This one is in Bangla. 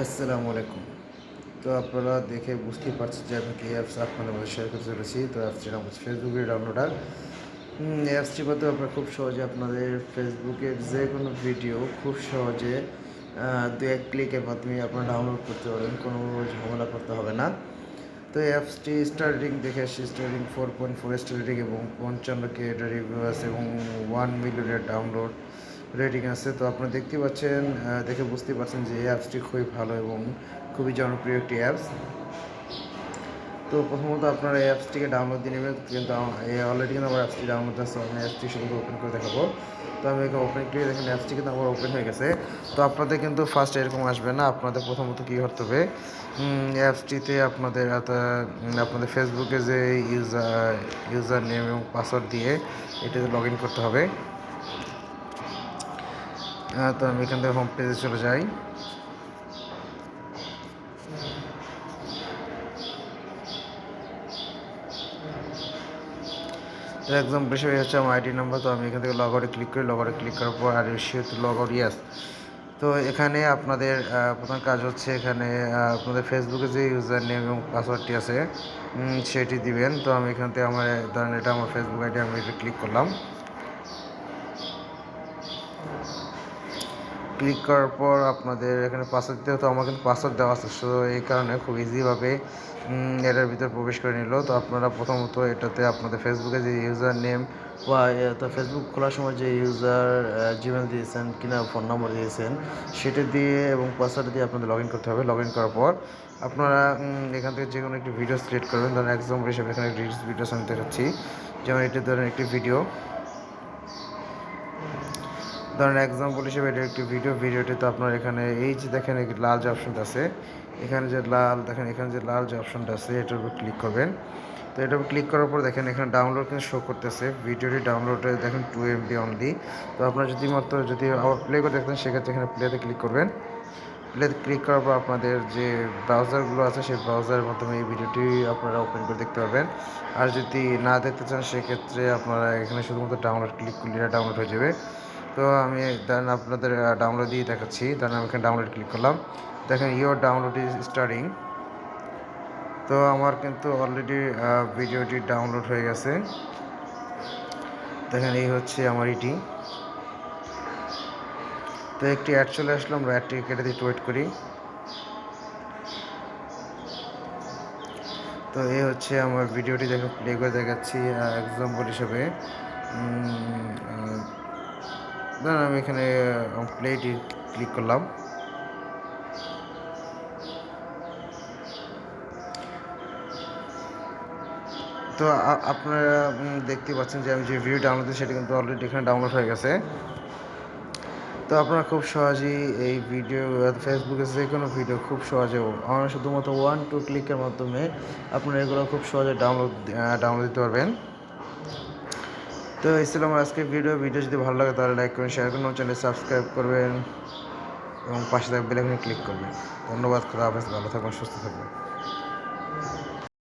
আসসালামু আলাইকুম। তো আপনারা দেখে বুঝতেই পারছেন যে আমি কি অ্যাপস আপনাদের মধ্যে শেয়ার করতে চলেছি। তো অ্যাপসটির নাম হচ্ছে ফেসবুকের ডাউনলোডার। অ্যাপসটির মাধ্যমে আপনারা খুব সহজে আপনাদের ফেসবুকের যে কোনো ভিডিও খুব সহজে ২-১ ক্লিকের মাধ্যমে আপনারা ডাউনলোড করতে পারবেন। কোনো ঝামেলা করতে হবে না। তো এই অ্যাপসটি স্টার রেটিং দেখে আসছি, স্টার রেটিং 4.4 স্টার রেটিং এবং 55K এটা রিভিউ আছে এবং 1 মিলিয়নের ডাউনলোড রেটিং আছে। তো আপনারা দেখতে পাচ্ছেন, দেখে বুঝতে পারছেন যে এই অ্যাপসটি খুবই ভালো এবং খুবই জনপ্রিয় একটি অ্যাপস। তো প্রথমত আপনারা এই অ্যাপসটিকে ডাউনলোড দিয়ে নেবেন, কিন্তু অলরেডি কিন্তু আমার অ্যাপসটি ডাউনলোড আছে। আমি অ্যাপসটি শুধু ওপেন করে দেখাবো। তো আমি এখানে ওপেন করে দেখেন অ্যাপসটি কিন্তু আমার ওপেন হয়ে গেছে। তো আপনাদের কিন্তু ফার্স্ট এরকম আসবে না। আপনাদের প্রথমত কী করতে হবে, অ্যাপসটিতে আপনাদের ফেসবুকে যে ইউজার নেম এবং পাসওয়ার্ড দিয়ে এটাতে লগ ইন করতে হবে। তো আমি এখান থেকে হোম পেজে চলে যাই। একদম বেশি হয়ে যাচ্ছে আমার আইডি নাম্বার। তো আমি এখান থেকে লগ আউটে ক্লিক করি। লগ আউটে ক্লিক করার পর আর লগ আউট ইয়াস। তো এখানে আপনাদের প্রধান কাজ হচ্ছে এখানে আপনাদের ফেসবুকে যে ইউজার নেম এবং পাসওয়ার্ডটি আছে সেটি দিবেন। তো আমি এখান থেকে ধরেন এটা আমার ফেসবুক আইডি, আমি এটা ক্লিক করলাম। ক্লিক করার পর আপনাদের এখানে পাসওয়ার্ড দিতে, তো আমার কিন্তু পাসওয়ার্ড দেওয়া আছে, সো এই কারণে খুব ইজিভাবে এটার ভিতর প্রবেশ করে নিল। তো আপনারা প্রথমত এটাতে আপনাদের ফেসবুকে যে ইউজার নেম বা তো ফেসবুক খোলার সময় যে ইউজার জিমেল দিয়েছেন কিনা ফোন নম্বর দিয়েছেন সেটা দিয়ে এবং পাসওয়ার্ড দিয়ে আপনাদের লগ ইন করতে হবে। লগ ইন করার পর আপনারা এখান থেকে যে কোনো একটি ভিডিও সিলেক্ট করবেন। ধরেন এক্সাম্পল হিসেবে এখানে রিলস ভিডিওস আমি দেখাচ্ছি, যেমন এটা ধরেন একটি ভিডিও। ধরেন এক্সাম্পল হিসেবে এটা একটি ভিডিওটিতে আপনার এখানে এই যে দেখেন লাল যে অপশনটা আছে, এখানে যে লাল যে অপশনটা আছে এটার উপর ক্লিক করবেন। তো এটার উপর ক্লিক করার পর দেখেন এখানে ডাউনলোড কিন্তু শো করতেছে, ভিডিওটি ডাউনলোডে দেখেন 2 MB অনলি। তো আপনারা যদি আবার প্লে করে দেখতেন সেক্ষেত্রে এখানে প্লেতে ক্লিক করবেন। প্লেতে ক্লিক করার পর আপনাদের যে ব্রাউজারগুলো আছে সেই ব্রাউজারের মাধ্যমে এই ভিডিওটি আপনারা ওপেন করে দেখতে পারবেন। আর যদি না দেখতে চান সেক্ষেত্রে আপনারা এখানে শুধুমাত্র ডাউনলোড ক্লিক করলে এটা ডাউনলোড হয়ে যাবে। তো আমি আপনাদের ডাউনলোড দিয়ে দেখাচ্ছি। আমি এখানে ডাউনলোড ক্লিক করলাম। দেখেন ইওর ডাউনলোড ইজ স্টার্টিং। তো আমার কিন্তু অলরেডি ভিডিওটি ডাউনলোড হয়ে গেছে। দেখেন এই হচ্ছে আমার এটি। তো একটি অ্যাড চলে আসলো, আমরা অ্যাডটি কেটে দিয়ে ওয়েট করি। তো এই হচ্ছে আমার ভিডিওটি দেখে প্লে করে দেখাচ্ছি এক্সাম্পল হিসেবে। ধরুন আমি এখানে প্লেটি ক্লিক করলাম। তো আপনারা দেখতে পাচ্ছেন যে আমি যে ভিডিও ডাউনলোড দিই সেটা কিন্তু অলরেডি এখানে ডাউনলোড হয়ে গেছে। তো আপনারা খুব সহজেই এই ভিডিও ফেসবুকে যে কোনো ভিডিও খুব সহজে শুধুমাত্র 1-2 ক্লিকের মাধ্যমে আপনারা এগুলো খুব সহজে ডাউনলোড দিতে পারবেন। তো এই ছিল আমার আজকের ভিডিও যদি ভালো লাগে তাহলে লাইক করবেন, শেয়ার করবেন, চ্যানেল সাবস্ক্রাইব করবেন এবং পাশে থাকা বেল আইকনে ক্লিক করবেন। ধন্যবাদ, খোদা হাফেজ, ভালো থাকবেন, সুস্থ থাকবেন।